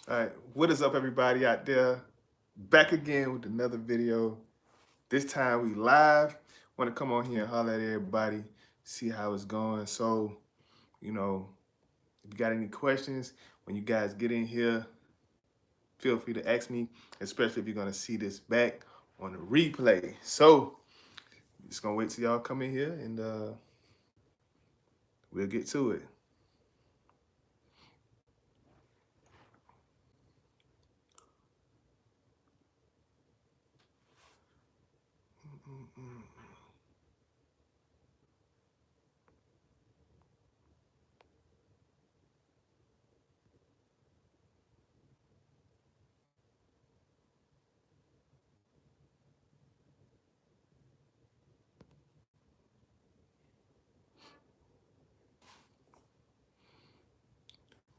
All right, what is up, everybody out there? Back again with another video. This time we live. Want to come on here and holler at everybody, see how it's going. So, you know, if you got any questions, when you guys get in here, feel free to ask me, especially if you're gonna see this back on the replay. So, just gonna wait till y'all come in here and we'll get to it.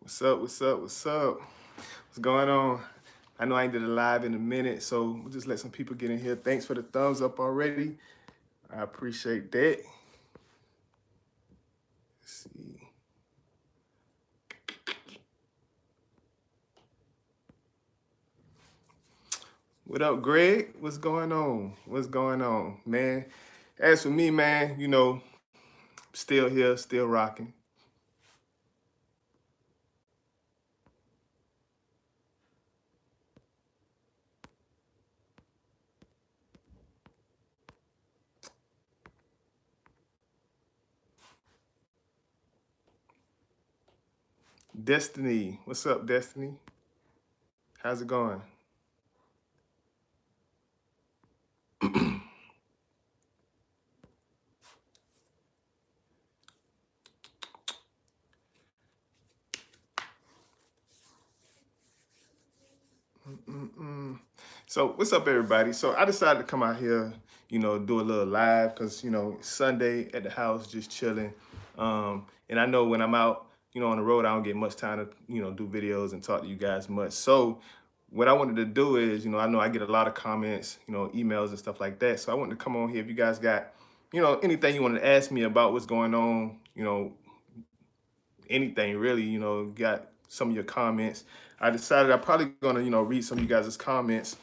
What's up? What's up? What's up? What's going on? I know I ain't did a live in a minute, so we'll just let some people get in here. Thanks for the thumbs up already. I appreciate that. Let's see. What up, Greg? What's going on? What's going on, man? As for me, man, still here, still rocking. Destiny, what's up, Destiny? How's it going? So what's up, everybody? So I decided to come out here, do a little live because, Sunday at the house, just chilling. And I know when I'm out, on the road, I don't get much time to, do videos and talk to you guys much. So what I wanted to do is, I know I get a lot of comments, emails and stuff like that. So I wanted to come on here. If you guys got, anything you want to ask me about what's going on, anything really, got some of your comments. I decided I'm probably gonna, read some of you guys' comments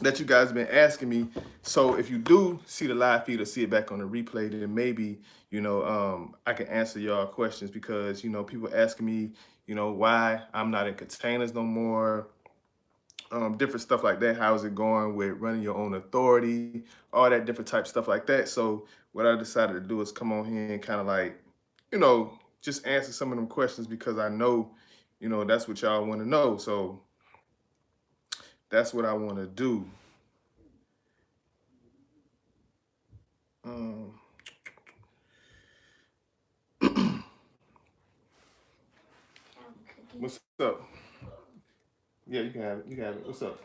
that you guys have been asking me. So if you do see the live feed or see it back on the replay, then maybe, I can answer y'all questions because, people asking me, why I'm not in containers no more, different stuff like that. How's it going with running your own authority, all that different type stuff like that. So what I decided to do is come on here and kind of like, just answer some of them questions because I know, that's what y'all want to know. So that's what I want to do. Um, what's up? Yeah, you can have it. You can have it. What's up?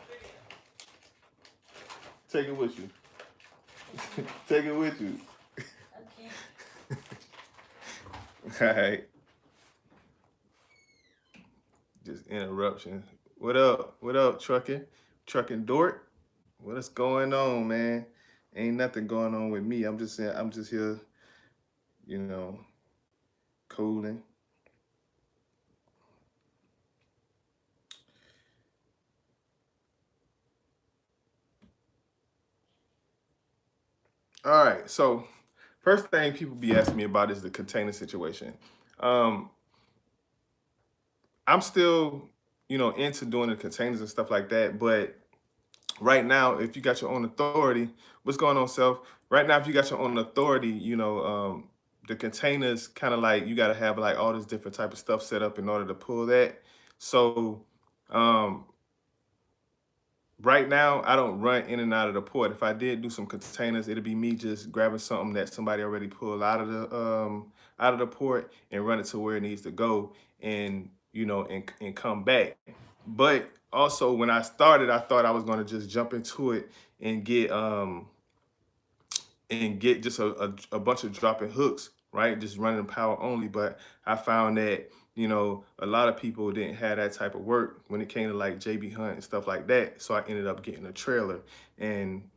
Take it with you. Take it with you. All right. Just interruption. What up? What up, trucking? Trucking Dort? What's going on, man? Ain't nothing going on with me. I'm just saying. I'm just here, you know, cooling. All right. So first thing people be asking me about is the container situation. Um, I'm still, into doing the containers and stuff like that. But right now, if you got your own authority, what's going on, Self? Right now, if you got your own authority, the containers kind of like you got to have like all this different type of stuff set up in order to pull that. So, um, right now, I don't run in and out of the port. If I did do some containers, it'd be me just grabbing something that somebody already pulled out of the port and run it to where it needs to go, and and come back. But also, when I started, I thought I was going to just jump into it and get just a bunch of dropping hooks, right? Just running power only. But I found that, a lot of people didn't have that type of work when it came to like JB Hunt and stuff like that. So I ended up getting a trailer. And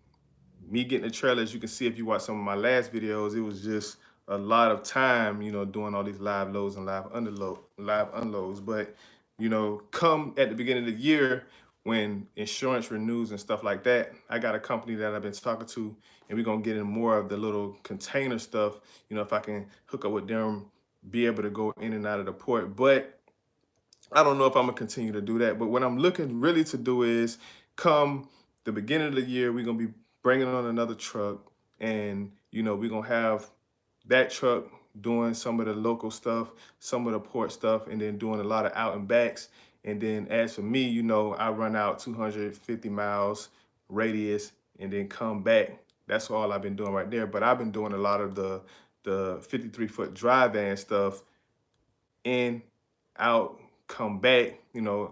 me getting a trailer, as you can see if you watch some of my last videos, it was just a lot of time, doing all these live loads and live unloads. But come at the beginning of the year when insurance renews and stuff like that, I got a company that I've been talking to, and we're gonna get in more of the little container stuff. If I can hook up with them, be able to go in and out of the port. But I don't know if I'm gonna continue to do that. But what I'm looking really to do is come the beginning of the year, we're gonna be bringing on another truck, and we're gonna have that truck doing some of the local stuff, some of the port stuff, and then doing a lot of out and backs. And then as for me, I run out 250 miles radius and then come back. That's all I've been doing right there. But I've been doing a lot of the 53-foot dry van stuff, in, out, come back,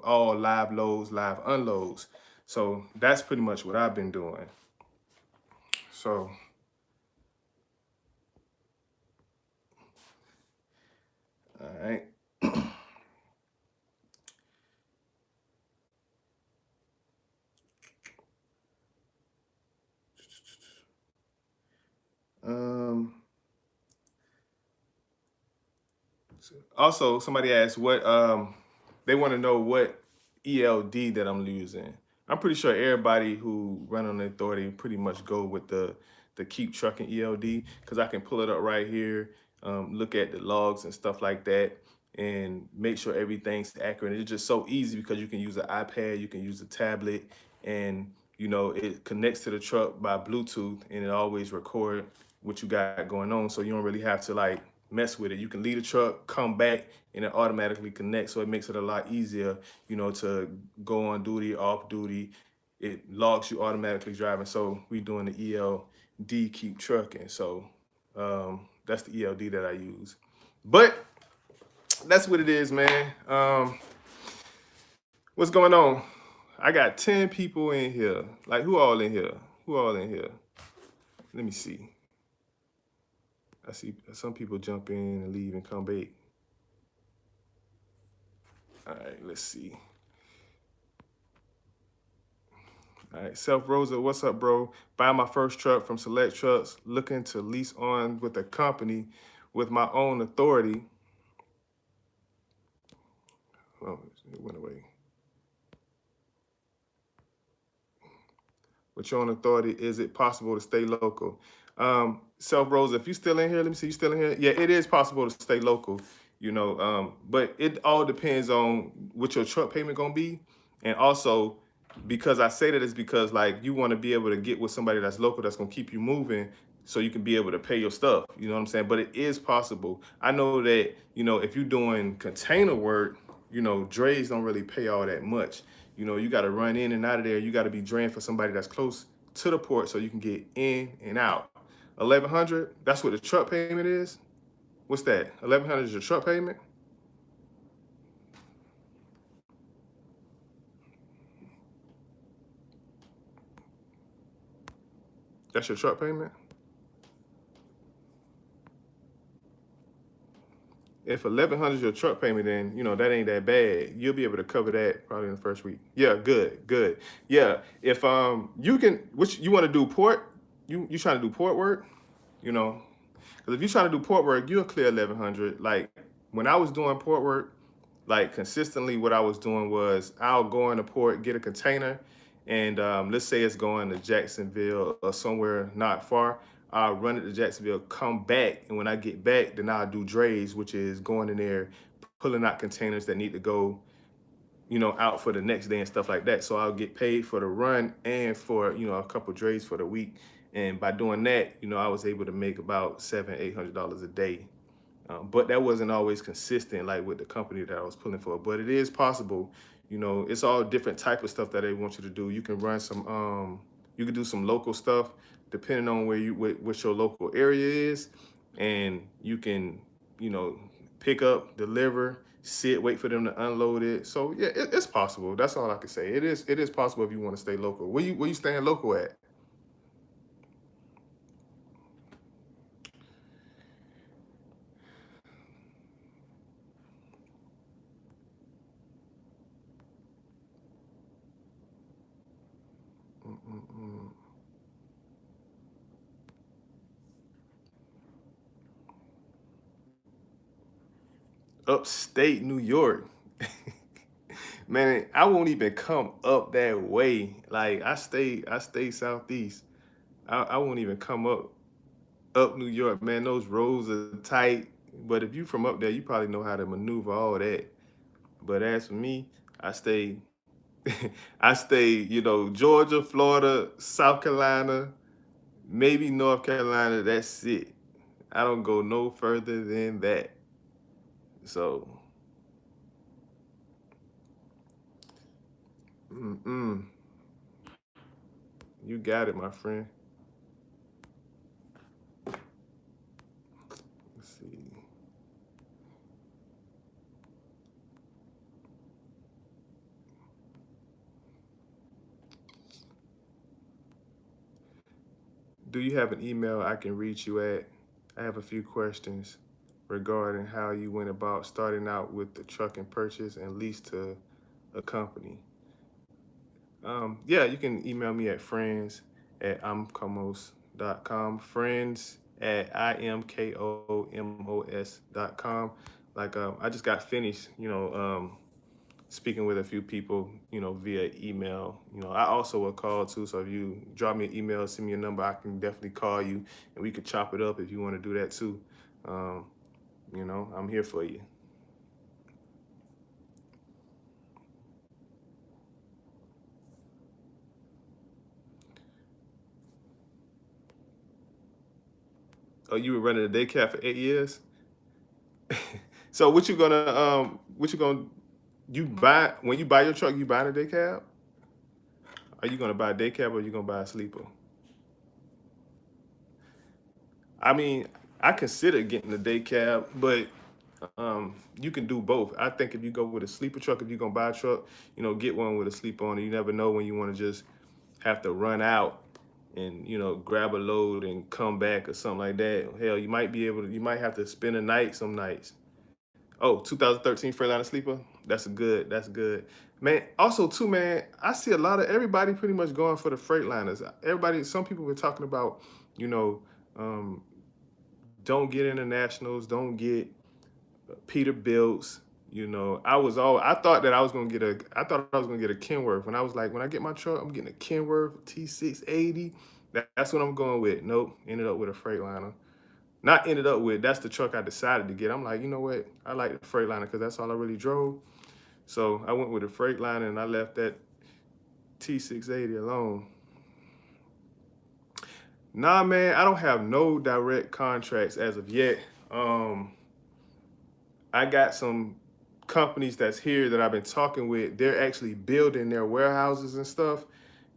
all live loads, live unloads. So that's pretty much what I've been doing. So, all right. Um, Also, somebody asked what they want to know what ELD that I'm using. I'm pretty sure everybody who run on the authority pretty much go with the Keep Trucking ELD, because I can pull it up right here, look at the logs and stuff like that, and make sure everything's accurate. It's just so easy because you can use an iPad, you can use a tablet, and it connects to the truck by Bluetooth, and it always record what you got going on, so you don't really have to like mess with it. You can leave the truck, come back, and it automatically connects. So it makes it a lot easier, to go on duty, off duty. It logs you automatically driving. So we doing the ELD Keep Trucking. So that's the ELD that I use. But that's what it is, man. What's going on? I got 10 people in here. Like, who all in here? Who all in here? Let me see. I see some people jump in and leave and come back. All right, let's see. All right, Self Rosa, what's up, bro? Buying my first truck from Select Trucks, looking to lease on with a company with my own authority. Oh, it went away. With your own authority, is it possible to stay local? Self Rosa, if you still in here, let me see, you still in here? Yeah, it is possible to stay local, but it all depends on what your truck payment gonna be. And also, because I say that is because like you want to be able to get with somebody that's local that's gonna keep you moving so you can be able to pay your stuff. You know what I'm saying? But it is possible. I know that, if you're doing container work, drays don't really pay all that much. You got to run in and out of there. You got to be draying for somebody that's close to the port so you can get in and out. 1,100, that's what the truck payment is. What's that? 1,100 is your truck payment? That's your truck payment? If 1,100 is your truck payment, then that ain't that bad. You'll be able to cover that probably in the first week. Yeah, good. Yeah, if you can, which you want to do port? You trying to do port work? Because if you're trying to do port work, you'll clear 1,100. Like when I was doing port work, like consistently, what I was doing was I'll go in the port, get a container, and let's say it's going to Jacksonville or somewhere not far. I'll run it to Jacksonville, come back, and when I get back, then I'll do drays, which is going in there, pulling out containers that need to go, out for the next day and stuff like that. So I'll get paid for the run and for, a couple drays for the week. And by doing that, I was able to make about $700-800 a day. But that wasn't always consistent, like with the company that I was pulling for. But it is possible. It's all different type of stuff that they want you to do. You can run some, you can do some local stuff depending on where what your local area is, and you can, pick up, deliver, sit, wait for them to unload it. So yeah, it's possible. That's all I can say. It is possible if you want to stay local. Where you staying local at? Mm-mm-mm. Upstate New York. Man, I won't even come up that way. Like I stay southeast. I won't even come up New York, man. Those roads are tight. But if you from up there, you probably know how to maneuver all that. But as for me, I stay I stay, Georgia, Florida, South Carolina, maybe North Carolina. That's it. I don't go no further than that. So, mm-mm, you got it, my friend. Let's see. Do you have an email I can reach you at? I have a few questions regarding how you went about starting out with the trucking purchase and lease to a company. Yeah, you can email me at friends@imkomos.com. Friends@imkomos.com. Like I just got finished, speaking with a few people, via email. I also will call too. So if you drop me an email, send me a number, I can definitely call you and we could chop it up if you want to do that too. Um, I'm here for you. Oh, you were running a day cab for 8 years? So what you gonna you buy when you buy your truck, you buying a day cab? Are you gonna buy a day cab or you gonna buy a sleeper? I mean, I consider getting a day cab, but you can do both. I think if you go with a sleeper truck, if you're gonna buy a truck, get one with a sleeper on it. You never know when you want to just have to run out and grab a load and come back or something like that. Hell, you might have to spend a night some nights. Oh, 2013 Freightliner sleeper. That's good. Man, also too, man, I see a lot of everybody pretty much going for the Freightliners. Some people were talking about, you know, um, don't get internationals, don't get Peterbilts. I thought that I thought I was gonna get a Kenworth. When I get my truck, I'm getting a Kenworth T680. That's what I'm going with. Nope, ended up with a Freightliner. Not ended up with, that's the truck I decided to get. I'm like, you know what? I like the Freightliner because that's all I really drove. So I went with the Freightliner and I left that T680 alone. Nah, man, I don't have no direct contracts as of yet. I got some companies that's here that I've been talking with. They're actually building their warehouses and stuff,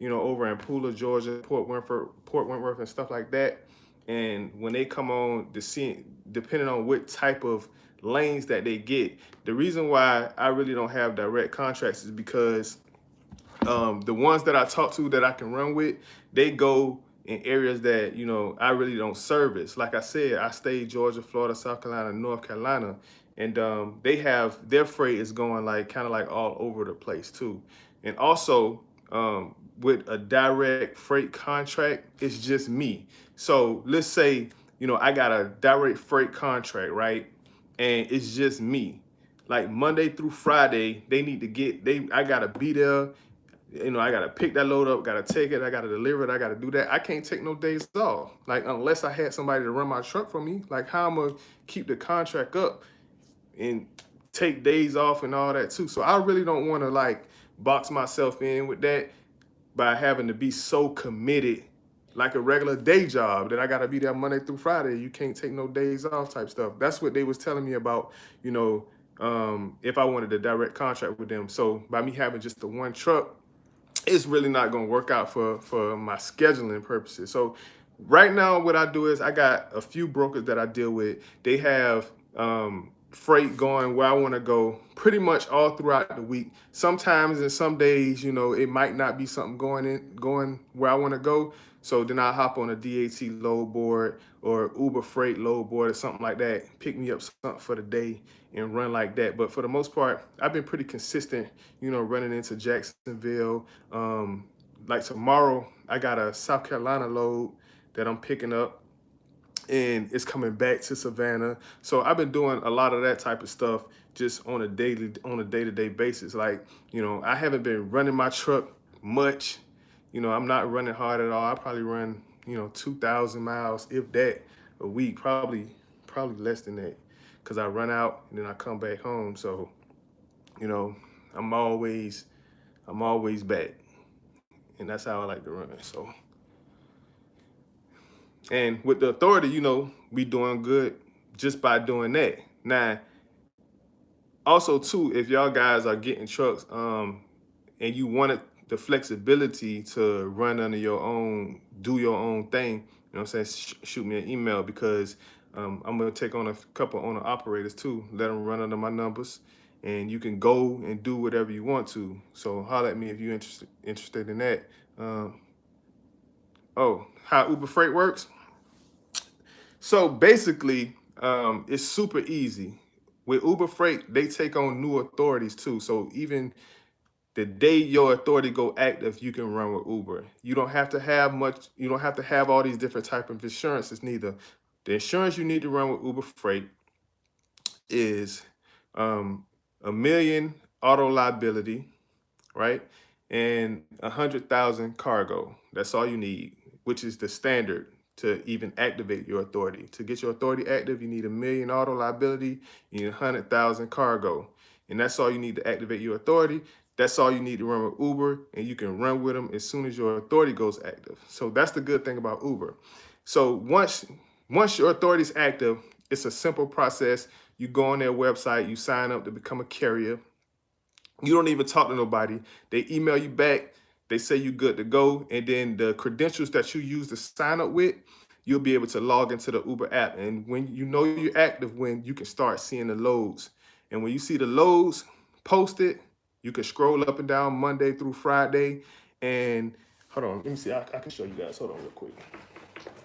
over in Pooler, Georgia, Port Wentworth, and stuff like that. And when they come on the scene, depending on what type of lanes that they get, the reason why I really don't have direct contracts is because the ones that I talk to that I can run with, they go in areas that I really don't service. Like I said, I stay Georgia, Florida, South Carolina, North Carolina, and they have their freight is going like kind of like all over the place too. And also with a direct freight contract, it's just me. So let's say I got a direct freight contract, right? And it's just me. Like Monday through Friday, I gotta be there. I gotta pick that load up, gotta take it, I gotta deliver it, I gotta do that. I can't take no days off. Like unless I had somebody to run my truck for me. Like how I'm gonna keep the contract up and take days off and all that too. So I really don't wanna like box myself in with that by having to be so committed like a regular day job that I gotta be there Monday through Friday. You can't take no days off type stuff. That's what they was telling me about, if I wanted a direct contract with them. So by me having just the one truck, it's really not going to work out for my scheduling purposes. So right now, what I do is I got a few brokers that I deal with. They have freight going where I want to go pretty much all throughout the week. Sometimes and some days, it might not be something going where I want to go. So then I hop on a DAT load board or Uber Freight load board or something like that, pick me up something for the day and run like that. But for the most part, I've been pretty consistent, running into Jacksonville. Like tomorrow, I got a South Carolina load that I'm picking up and it's coming back to Savannah. So I've been doing a lot of that type of stuff, just on a day-to-day basis. Like, I haven't been running my truck much. I'm not running hard at all. I probably run, 2,000 miles, if that, a week. Probably less than that, because I run out and then I come back home. So, you know, I'm always back, and that's how I like to run. So, and with the authority, we doing good just by doing that. Now, also too, if y'all guys are getting trucks, and you wanted the flexibility to run under your own, do your own thing, what I'm saying, shoot me an email, because I'm gonna take on a couple owner operators too, let them run under my numbers, and you can go and do whatever you want to. So holler at me if you're interested in that. Oh, how Uber Freight works? So basically, it's super easy. With Uber Freight, they take on new authorities too. So even the day your authority go active, you can run with Uber. You don't have to have much. You don't have to have all these different type of insurances neither. The insurance you need to run with Uber Freight is a million auto liability, right? And 100,000 cargo. That's all you need, which is the standard to even activate your authority. To get your authority active, you need a million auto liability, you need 100,000 cargo. And that's all you need to activate your authority. That's all you need to run with Uber, and you can run with them as soon as your authority goes active. So that's the good thing about Uber. So once your authority is active, it's a simple process. You go on their website, you sign up to become a carrier. You don't even talk to nobody. They email you back. They say you're good to go. And then the credentials that you use to sign up with, you'll be able to log into the Uber app. And when you know you're active, when you can start seeing the loads. And when you see the loads posted, you can scroll up and down Monday through Friday. And hold on, let me see. I can show you guys. Hold on real quick.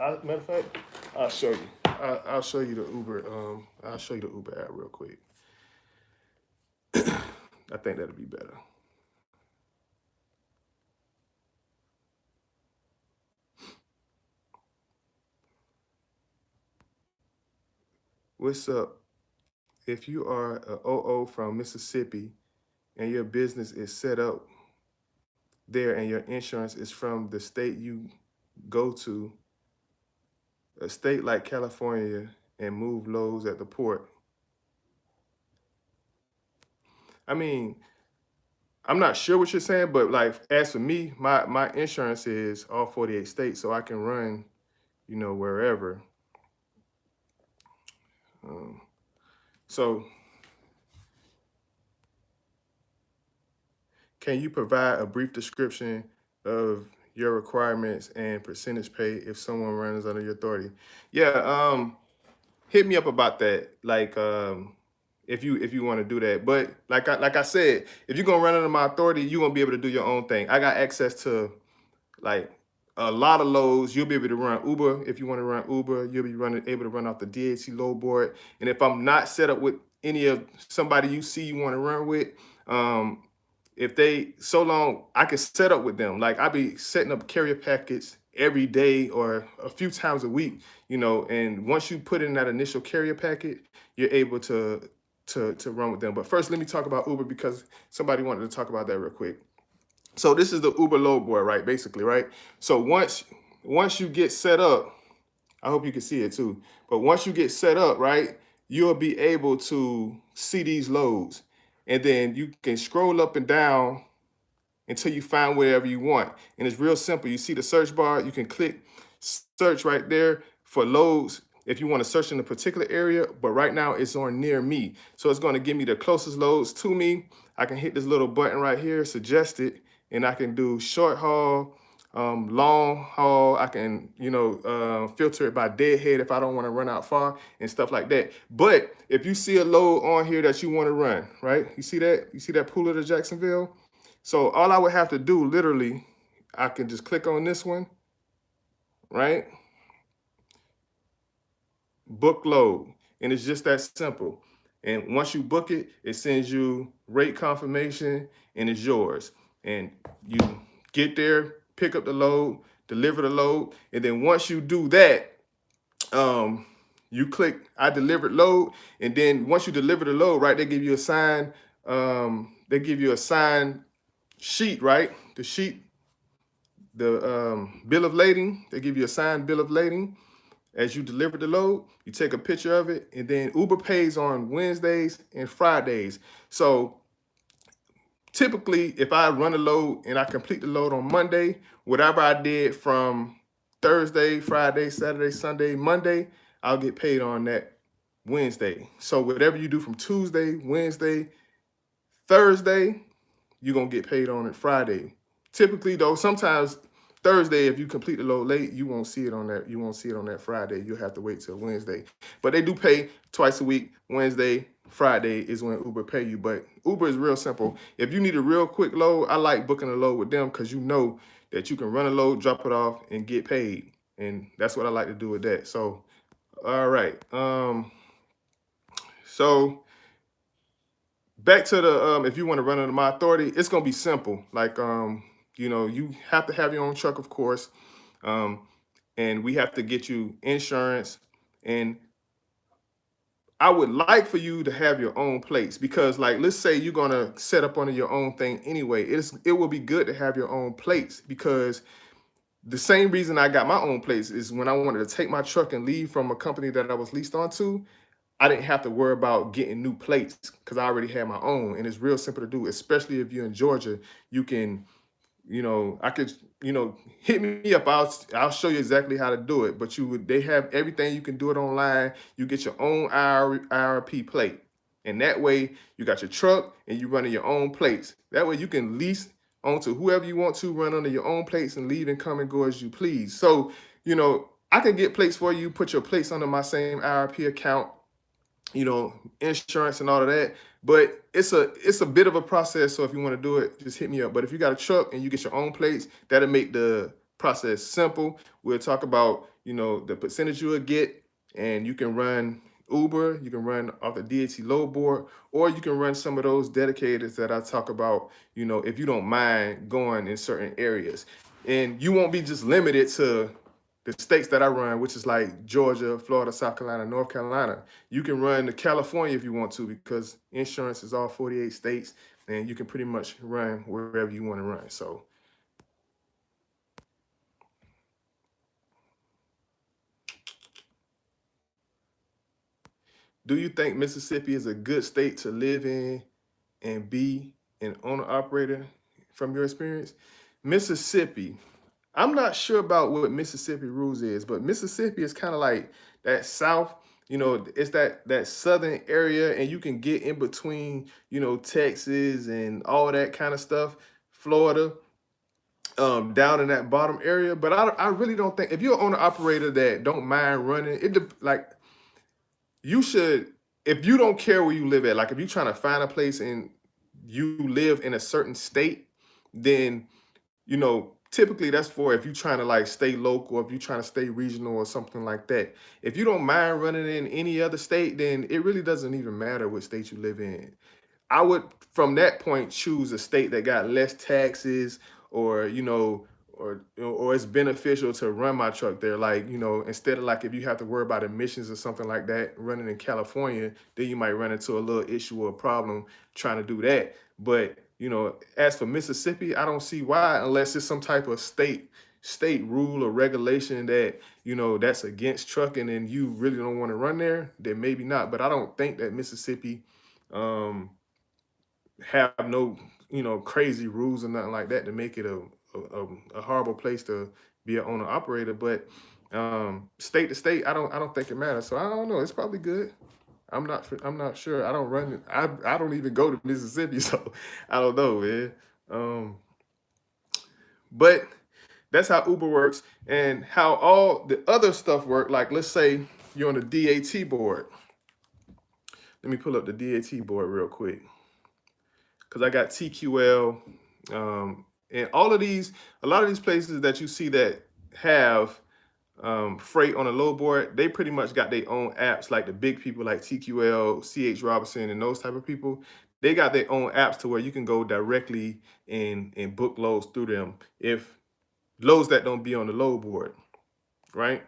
Matter of fact, I'll show you. I'll show you the Uber. I'll show you the Uber app real quick. I think that'll be better. What's up? If you are a OO from Mississippi and your business is set up there and your insurance is from the state you go to, a state like California, and move loads at the port. I mean, I'm not sure what you're saying, but like, as for me, my insurance is all 48 states, so I can run, wherever. So can you provide a brief description of your requirements and percentage pay if someone runs under your authority? Yeah, hit me up about that. Like, if you want to do that. But like I said, if you're gonna run under my authority, you're gonna be able to do your own thing. I got access to like a lot of loads. You'll be able to run Uber if you want to run Uber. You'll be able to run off the DHC load board. And if I'm not set up with any of somebody you see you want to run with, if they so long, I can set up with them. Like I be setting up carrier packets every day or a few times a week, and once you put in that initial carrier packet, you're able to run with them. But first, let me talk about Uber, because somebody wanted to talk about that real quick. So this is the Uber load board, right? Basically, right? So once you get set up, I hope you can see it too. But once you get set up, right, you'll be able to see these loads. And then you can scroll up and down until you find whatever you want. And it's real simple. You see the search bar, you can click search right there for loads if you want to search in a particular area, but right now it's on near me. So it's going to give me the closest loads to me. I can hit this little button right here, suggested, and I can do short haul, long haul. I can, filter it by deadhead if I don't want to run out far and stuff like that. But if you see a load on here that you want to run, right? You see that? You see that Pooler to Jacksonville? So all I would have to do, literally, I can just click on this one, right? Book load. And it's just that simple. And once you book it, it sends you rate confirmation and it's yours. And you get there, pick up the load, deliver the load. And then once you do that, You click I delivered load, and then once you deliver the load, right, they give you a sign. They give you a signed sheet, right? The sheet, the bill of lading. They give you a signed bill of lading as you deliver the load. You take a picture of it, and then Uber pays on Wednesdays and Fridays. So typically, if I run a load and I complete the load on Monday, whatever I did from Thursday, Friday, Saturday, Sunday, Monday, I'll get paid on that Wednesday. So whatever you do from Tuesday, Wednesday, Thursday, you're gonna get paid on it Friday. Typically, though, sometimes Thursday, if you complete the load late, you won't see it on that. You won't see it on that Friday. You'll have to wait till Wednesday. But they do pay twice a week. Wednesday, Friday is when Uber pay you. But Uber is real simple. If you need a real quick load, I like booking a load with them because you know that you can run a load, drop it off, and get paid. And that's what I like to do with that. So, all right. So back to the if you want to run under my authority, it's gonna be simple. Like you have to have your own truck, of course, and we have to get you insurance. And I would like for you to have your own place because, like, let's say you're gonna set up under your own thing anyway. It will be good to have your own place because the same reason I got my own place is when I wanted to take my truck and leave from a company that I was leased onto. I didn't have to worry about getting new plates because I already had my own, and it's real simple to do. Especially if you're in Georgia, you can, I could, hit me up. I'll show you exactly how to do it. But they have everything. You can do it online. You get your own IRP plate, and that way you got your truck and you running your own plates. That way you can lease onto whoever you want to, run under your own plates and leave and come and go as you please. So I can get plates for you. Put your plates under my same IRP account, insurance and all of that. But it's a bit of a process. So if you want to do it, just hit me up. But if you got a truck and you get your own plates, that'll make the process simple. We'll talk about, the percentage you will get, and you can run Uber, you can run off the DAT load board, or you can run some of those dedicators that I talk about, if you don't mind going in certain areas. And you won't be just limited to the states that I run, which is like Georgia, Florida, South Carolina, North Carolina. You can run to California if you want to because insurance is all 48 states, and you can pretty much run wherever you want to run. So do you think Mississippi is a good state to live in and be an owner operator from your experience? Mississippi, I'm not sure about what Mississippi rules is, but Mississippi is kind of like that South, it's that southern area, and you can get in between, Texas and all that kind of stuff, Florida, down in that bottom area. But I really don't think if you're an owner operator that don't mind running, like you should, if you don't care where you live at, like if you're trying to find a place and you live in a certain state, then typically that's for if you're trying to like stay local, if you're trying to stay regional or something like that. If you don't mind running in any other state, then it really doesn't even matter what state you live in. I would, from that point, choose a state that got less taxes, or or it's beneficial to run my truck there. Like, instead of like if you have to worry about emissions or something like that running in California, then you might run into a little issue or problem trying to do that. But as for Mississippi, I don't see why, unless it's some type of state rule or regulation that that's against trucking and you really don't want to run there, then maybe not. But I don't think that Mississippi have no crazy rules or nothing like that to make it a horrible place to be an owner operator. But state to state, I don't think it matters. So I don't know. It's probably good. I'm not sure. I don't run. I don't even go to Mississippi, so I don't know, man. But that's how Uber works, and how all the other stuff work. Like, let's say you're on the DAT board. Let me pull up the DAT board real quick, because I got TQL, and all of these, a lot of these places that you see that have freight on a load board, they pretty much got their own apps. Like the big people like TQL, CH Robinson, and those type of people, they got their own apps to where you can go directly and book loads through them, if loads that don't be on the load board, right?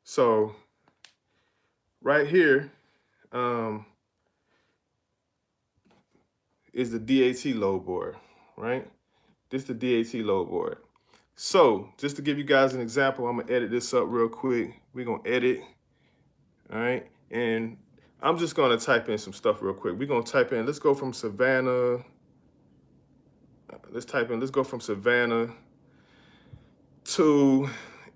So right here is the DAT load board, right? This is the DAT load board. So just to give you guys an example, I'm gonna edit this up real quick. We're gonna edit, all right? And I'm just gonna type in some stuff real quick. We're gonna type in, let's go from Savannah. Let's go from Savannah to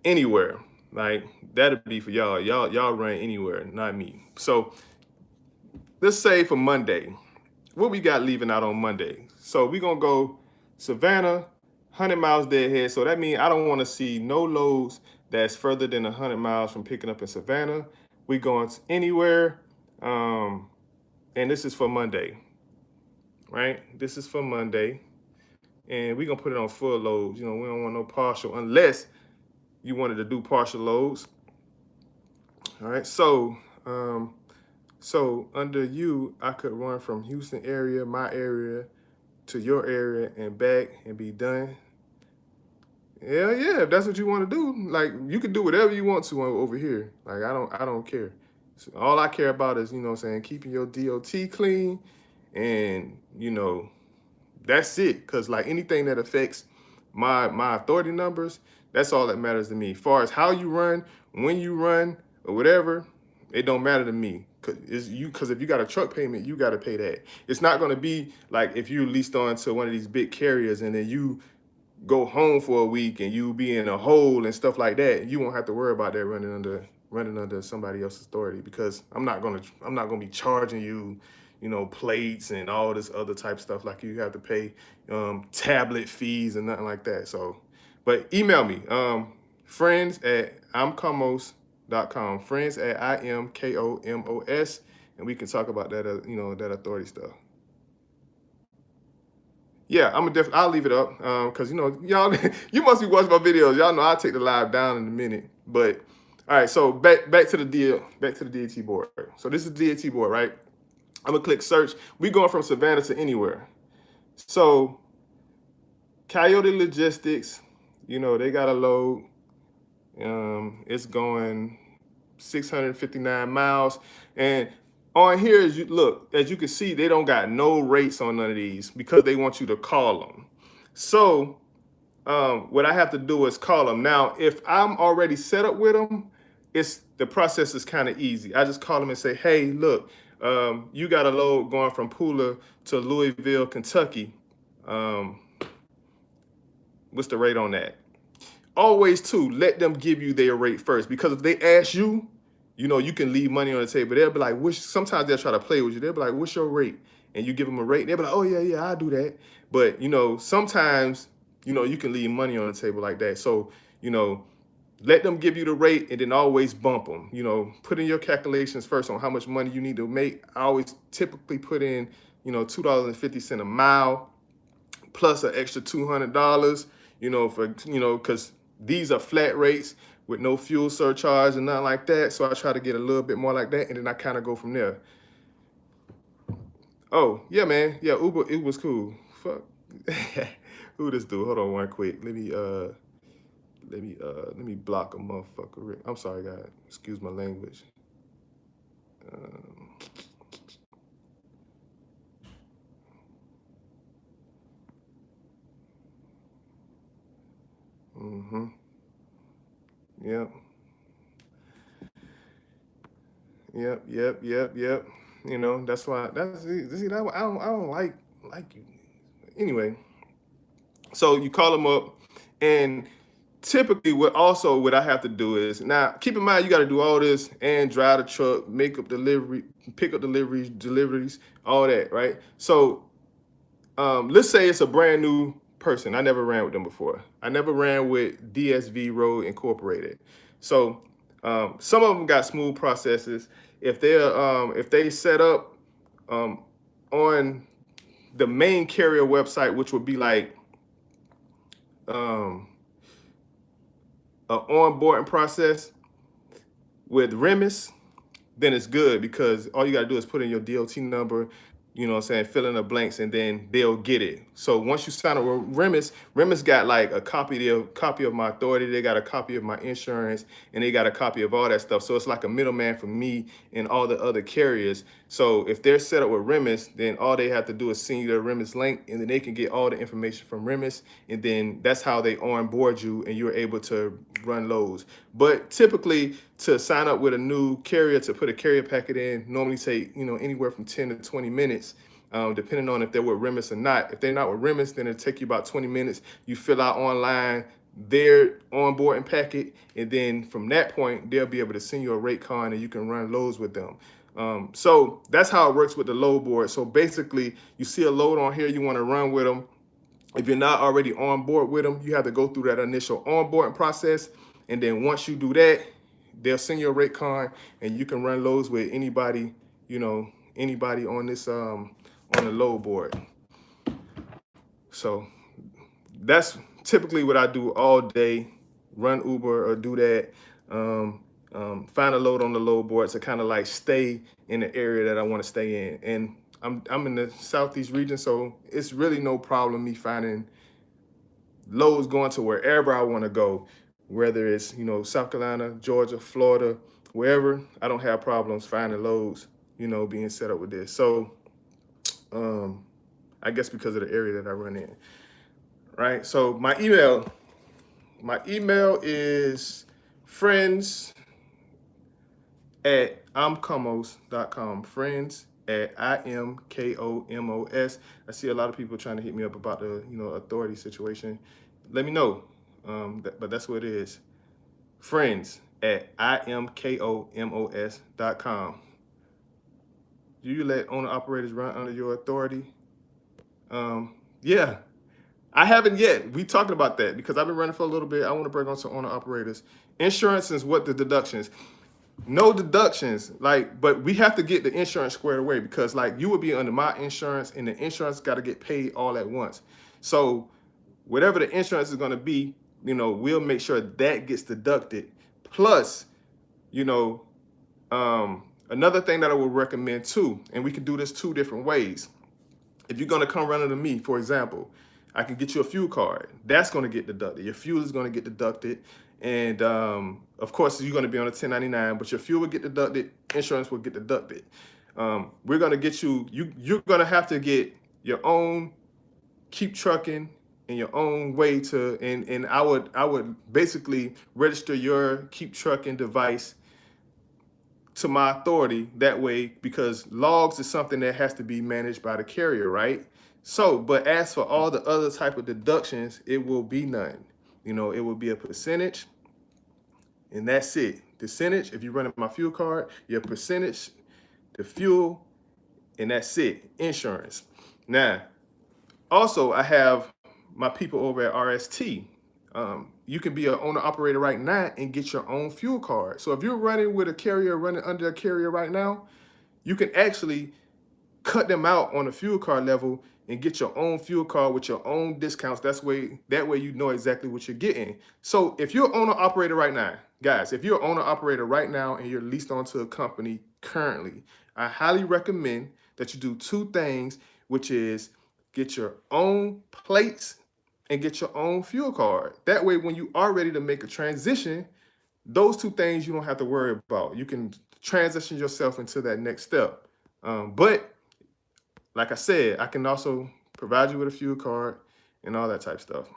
anywhere. Like that'll be for y'all. Y'all run anywhere, not me. So let's say for Monday, what we got leaving out on Monday. So we're gonna go Savannah, 100 miles deadhead. So that means I don't want to see no loads that's further than 100 miles from picking up in Savannah. We going to anywhere, and this is for Monday, right? This is for Monday, and we're gonna put it on full loads. You know, we don't want no partial unless you wanted to do partial loads. All right, so under you, I could run from Houston area, my area, to your area and back and be done. Hell yeah, if that's what you want to do, like you can do whatever you want to over here. Like I don't care. So all I care about is, you know what I'm saying, keeping your DOT clean, and you know, that's it. Cause like anything that affects my authority numbers, that's all that matters to me. As far as how you run, when you run, or whatever, it don't matter to me. Cause if you got a truck payment, you got to pay that. It's not gonna be like if you leased on to one of these big carriers and then you go home for a week and you be in a hole and stuff like that. You won't have to worry about that running under somebody else's authority, because I'm not gonna be charging you, you know, plates and all this other type stuff like you have to pay tablet fees and nothing like that. So, but email me, friends@imkomos.com, friends@imkomos, and we can talk about that, you know, that authority stuff. Yeah, I'll leave it up, because you know, y'all you must be watching my videos. Y'all know I'll take the live down in a minute. But all right, so back to the DAT board. So this is the DAT board, right? I'm gonna click search. We going from Savannah to anywhere. So Coyote Logistics, you know, they got a load. It's going 659 miles. And on here, as you can see, they don't got no rates on none of these because they want you to call them. So what I have to do is call them. Now, if I'm already set up with them, the process is kind of easy. I just call them and say, hey, look, you got a load going from Pooler to Louisville, Kentucky. What's the rate on that? Always, too, let them give you their rate first, because if they ask you, you know, you can leave money on the table. They'll be like, sometimes they'll try to play with you. They'll be like, what's your rate? And you give them a rate. They'll be like, oh, yeah, I'll do that. But, you know, sometimes, you know, you can leave money on the table like that. So, you know, let them give you the rate and then always bump them. You know, put in your calculations first on how much money you need to make. I always typically put in, you know, $2.50 a mile plus an extra $200, you know, because these are flat rates with no fuel surcharge and nothing like that. So I try to get a little bit more like that, and then I kind of go from there. Oh, yeah, man. Yeah, Uber's cool. Fuck. Who this dude? Hold on one quick. Let me block a motherfucker. I'm sorry, guys. Excuse my language. Yep. Yep. You know, that's why. I don't like you. Anyway, so you call them up, and typically what I have to do is, now keep in mind you got to do all this and drive the truck, pick up deliveries, all that, right? So let's say it's a brand new person. I never ran with them before. I never ran with DSV Road Incorporated. So some of them got smooth processes. If they set up on the main carrier website, which would be like an onboarding process with Remis, then it's good, because all you got to do is put in your DOT number, you know what I'm saying, fill in the blanks, and then they'll get it. So once you sign up with Remis got like a copy of my authority, they got a copy of my insurance, and they got a copy of all that stuff. So it's like a middleman for me and all the other carriers. So if they're set up with Remis, then all they have to do is send you the Remis link, and then they can get all the information from Remis, and then that's how they onboard you, and you're able to run loads. But typically, to sign up with a new carrier, to put a carrier packet in, normally take, you know, anywhere from 10 to 20 minutes, depending on if they're with Remis or not. If they're not with Remis, then it'll take you about 20 minutes. You fill out online their onboarding packet, and then from that point, they'll be able to send you a rate card, and you can run loads with them. So that's how it works with the load board. So basically, you see a load on here, you want to run with them. If you're not already on board with them, you have to go through that initial onboarding process. And then once you do that, they'll send you a rate card, and you can run loads with anybody, you know, anybody on this on the load board. So that's typically what I do all day: run Uber or do that. Find a load on the load board to kind of like stay in the area that I want to stay in. And I'm in the Southeast region, so it's really no problem me finding loads going to wherever I want to go, whether it's, you know, South Carolina, Georgia, Florida, wherever. I don't have problems finding loads, you know, being set up with this. So I guess because of the area that I run in, right? So my email is friends at imkomos.com. Friends at IMKOMOS. I see a lot of people trying to hit me up about the, you know, authority situation. Let me know. But that's what it is. Friends at IMKOMOS.com. Do you let owner operators run under your authority? Yeah, I haven't yet. We talking about that because I've been running for a little bit. I want to bring on some owner operators. Insurance is what the deductions. No deductions, like, but we have to get the insurance squared away, because like you would be under my insurance, and the insurance got to get paid all at once. So whatever the insurance is going to be, you know, we'll make sure that gets deducted. Plus, you know, another thing that I would recommend too, and we can do this two different ways. If you're going to come running to me, for example, I can get you a fuel card. That's going to get deducted. Your fuel is going to get deducted. And of course, you're going to be on a 1099, but your fuel will get deducted. Insurance will get deducted. We're going to get you're going to have to get your own keep trucking in your own way to, and I would basically register your keep trucking device to my authority that way, because logs is something that has to be managed by the carrier, right? So, but as for all the other type of deductions, it will be none. You know, it will be a percentage, and that's it. Percentage, if you're running my fuel card, your percentage, the fuel, and that's it. Insurance. Now, also, I have my people over at RST. You can be an owner operator right now and get your own fuel card. So if you're running with a carrier, running under a carrier right now, you can actually cut them out on the fuel card level and get your own fuel card with your own discounts. That way you know exactly what you're getting. So if you're an owner operator right now, guys, if you're an owner operator right now and you're leased onto a company currently, I highly recommend that you do two things, which is get your own plates and get your own fuel card. That way, when you are ready to make a transition, those two things you don't have to worry about. You can transition yourself into that next step. But like I said, I can also provide you with a fuel card and all that type of stuff.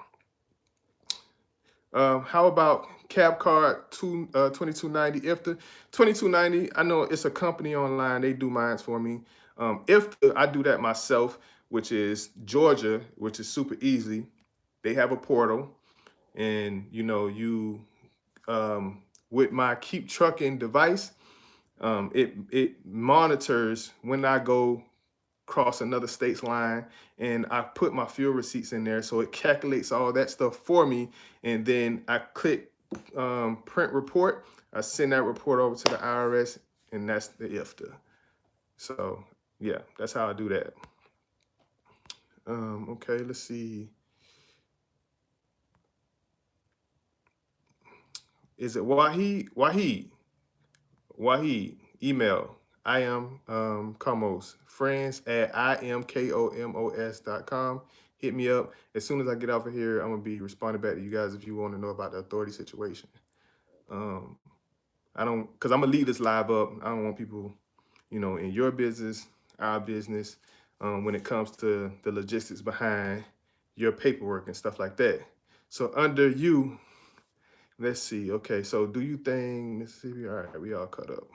How about cab card 2290 IFTA? 2290, I know it's a company online. They do mines for me. If I do that myself, which is Georgia, which is super easy. They have a portal, and you know, you with my keep trucking device, it monitors when I go cross another state's line, and I put my fuel receipts in there, so it calculates all that stuff for me, and then I click print report. I send that report over to the IRS, and that's the IFTA. So yeah, that's how I do that. Okay, let's see. Is it Wahid? Wahid, email I am Comos. Friends at imkomos.com. Hit me up. As soon as I get off of here, I'm gonna be responding back to you guys if you want to know about the authority situation. Um, I don't, cause I'm gonna leave this live up. I don't want people, in your business, our business, when it comes to the logistics behind your paperwork and stuff like that. So under you, let's see. Okay, so do you think Mississippi? All right, we all cut up.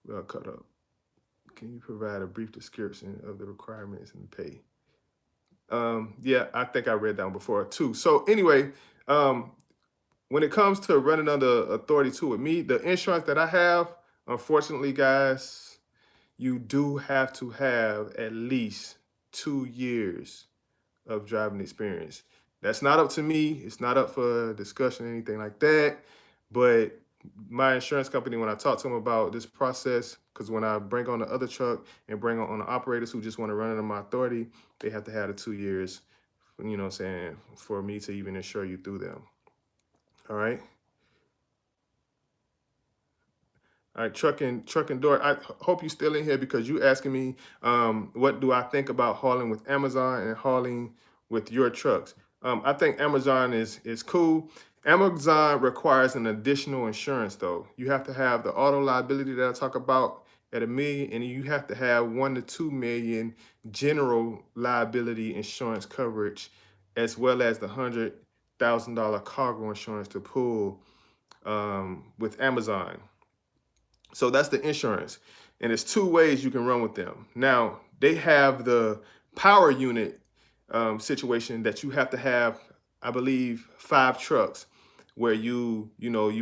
We all cut up. Can you provide a brief description of the requirements and the pay? Yeah, I think I read that one before too. So anyway, um, when it comes to running under authority two with me, the insurance that I have, unfortunately, guys, you do have to have at least 2 years of driving experience. That's not up to me. It's not up for discussion or anything like that. But my insurance company, when I talk to them about this process, because when I bring on the other truck and bring on the operators who just want to run under my authority, they have to have the 2 years, what I'm saying, for me to even insure you through them. All right. All right, trucking door. I hope you're still in here because you asking me, what do I think about hauling with Amazon and hauling with your trucks? I think Amazon is cool. Amazon requires an additional insurance though. You have to have the auto liability that I talk about at $1 million, and you have to have 1 to 2 million general liability insurance coverage, as well as the $100,000 cargo insurance to pull with Amazon. So that's the insurance. And there's 2 ways you can run with them. Now, they have the power unit situation that you have to have, I believe, 5 trucks where you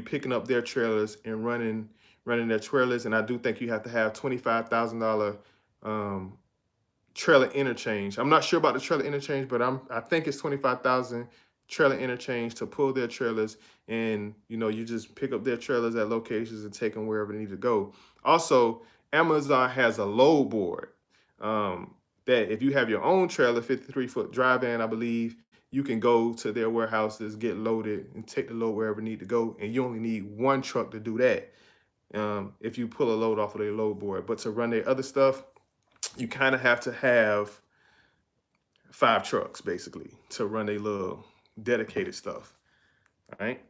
picking up their trailers and running their trailers. And I do think you have to have $25,000 trailer interchange. I'm not sure about the trailer interchange, but I think it's 25,000 trailer interchange to pull their trailers, and you just pick up their trailers at locations and take them wherever they need to go. Also, Amazon has a load board that if you have your own trailer, 53-foot dry van, I believe, you can go to their warehouses, get loaded, and take the load wherever you need to go, and you only need 1 truck to do that if you pull a load off of their load board. But to run their other stuff, you kind of have to have 5 trucks basically to run a little dedicated stuff. All right.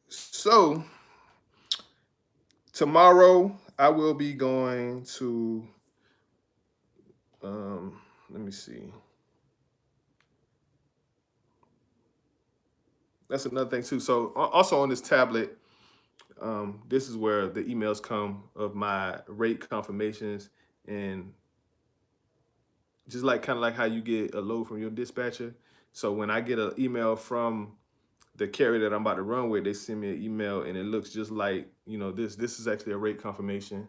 So tomorrow I will be going to, let me see. That's another thing too. So also on this tablet, this is where the emails come of my rate confirmations, and just like kind of like how you get a load from your dispatcher. So when I get an email from the carrier that I'm about to run with, they send me an email and it looks just like, this is actually a rate confirmation.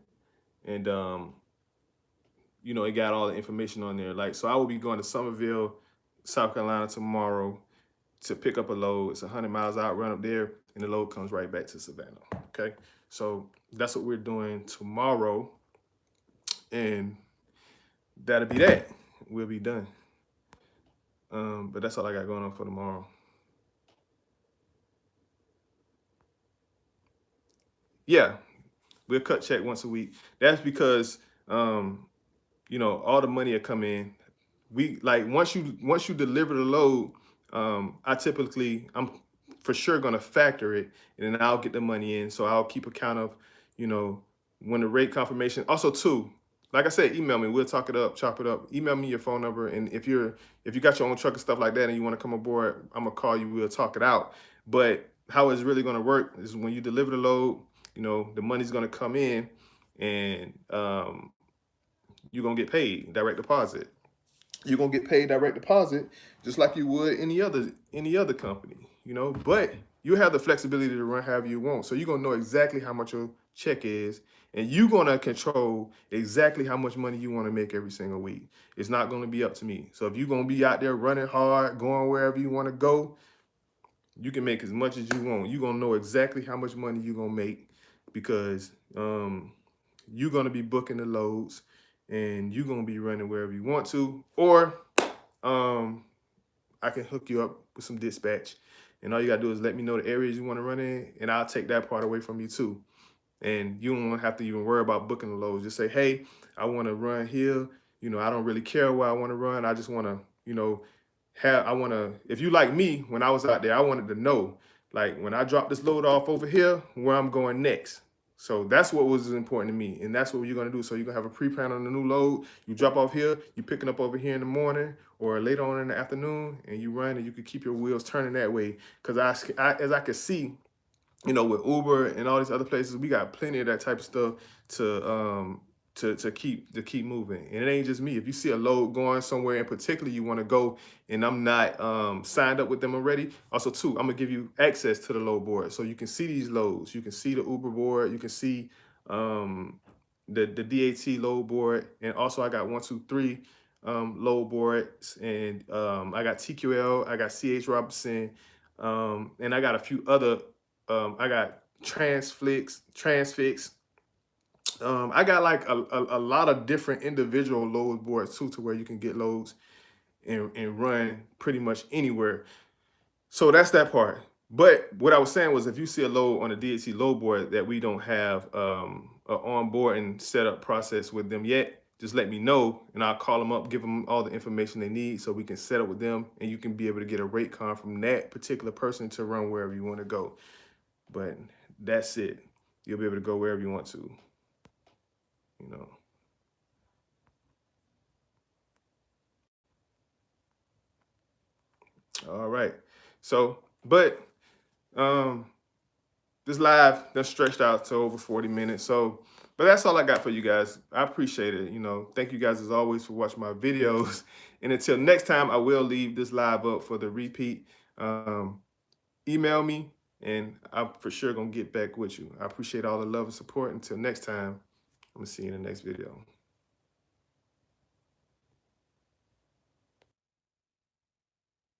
And it got all the information on there. Like, so I will be going to Summerville, South Carolina tomorrow to pick up a load. It's 100 miles out, run up there, and the load comes right back to Savannah. Okay. So that's what we're doing tomorrow. And that'll be that. We'll be done. But that's all I got going on for tomorrow. Yeah, we'll cut check once a week. That's because all the money will come in. We like once you deliver the load, I'm for sure gonna factor it, and then I'll get the money in. So I'll keep account of, when the rate confirmation. Also too, like I said, email me. We'll talk it up, chop it up. Email me your phone number, and if you got your own truck and stuff like that, and you want to come aboard, I'm gonna call you. We'll talk it out. But how it's really gonna work is when you deliver the load, the money's gonna come in, and you're gonna get paid direct deposit. You're gonna get paid direct deposit just like you would any other company, But you have the flexibility to run however you want. So you're gonna know exactly how much your check is, and you're gonna control exactly how much money you want to make every single week. It's not gonna be up to me. So if you're gonna be out there running hard, going wherever you want to go, you can make as much as you want. You're gonna know exactly how much money you're gonna make because you're gonna be booking the loads and you're gonna be running wherever you want to, or I can hook you up with some dispatch And all you gotta do is let me know the areas you want to run in, and I'll take that part away from you too. And you don't have to even worry about booking the loads. Just say, hey, I want to run here. I don't really care where I want to run. I just want to, I want to, if you like me, when I was out there, I wanted to know, like when I drop this load off over here, where I'm going next. So that's what was important to me. And that's what you're going to do. So you're going to have a pre-plan on the new load. You drop off here, you picking up over here in the morning or later on in the afternoon, and you run, and you can keep your wheels turning that way. Because as I could see, with Uber and all these other places, we got plenty of that type of stuff to keep moving. And it ain't just me. If you see a load going somewhere in particular you want to go, and I'm not signed up with them already, also too, I'm gonna give you access to the load board so you can see these loads. You can see the Uber board. You can see the DAT load board, and also I got 1, 2, 3 load boards, and I got TQL, I got CH Robinson, and I got a few other. I got Transfix. I got like a lot of different individual load boards too, to where you can get loads and run pretty much anywhere. So that's that part. But what I was saying was, if you see a load on the DHC load board that we don't have an onboarding setup process with them yet, just let me know, and I'll call them up, give them all the information they need so we can set up with them, and you can be able to get a rate card from that particular person to run wherever you want to go. But that's it. You'll be able to go wherever you want to, All right. So, but this live that's stretched out to over 40 minutes. So, but that's all I got for you guys. I appreciate it. Thank you guys as always for watching my videos. And until next time, I will leave this live up for the repeat. Email me, and I'm for sure gonna get back with you. I appreciate all the love and support. Until next time, I'm gonna see you in the next video.